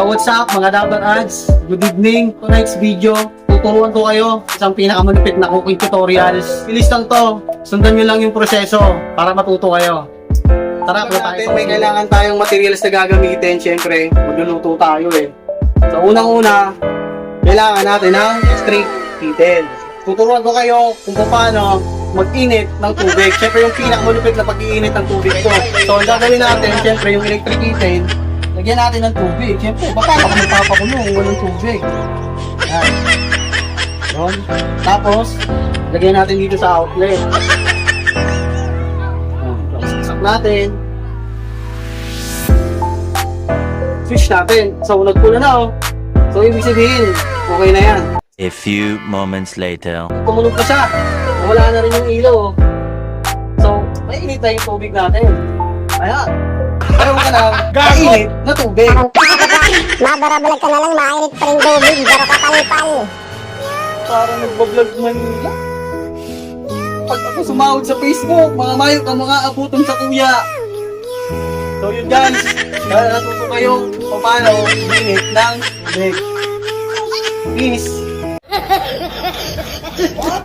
So what's up mga Dabber Ads? Good evening. Tonight's video, tuturuan ko kayo isang pinakamalupit na cooking tutorials. Bilis lang to. Sundan nyo lang yung proseso para matuto kayo. Tara, may kailangan tayong materials na gagamitin. Siyempre, magluluto tayo eh. So unang-una, kailangan natin ng straight kettle. Tuturuan ko kayo kung paano mag-init ng tubig. Siyempre yung pinakamalupit na pag-iinit ng tubig ko. So ang gagawin natin, siyempre yung electric kettle, lagyan natin ng tubig. Siyempre, baka magpapakulo kung walang tubig. Yan. Yun. Tapos, lagyan natin dito sa outlet. Saksak natin. Switch natin. So, nagpula na oh. So, ibig sabihin, okay na yan. A few moments later. Kumulog pa siya. Wala na rin yung ilaw oh. So, mainit na yung tubig natin. Ayan. Ayaw ka na, mainit na tubig. Mabarabalag ka na lang, mainit pa rin tubig, pero kapalipal. Parang nagbablog man nila. Pag ako sumahod sa Facebook, mga mayok ang mga abuton sa kuya. So yun guys, natuto kayong paano minute ng tubig. Peace.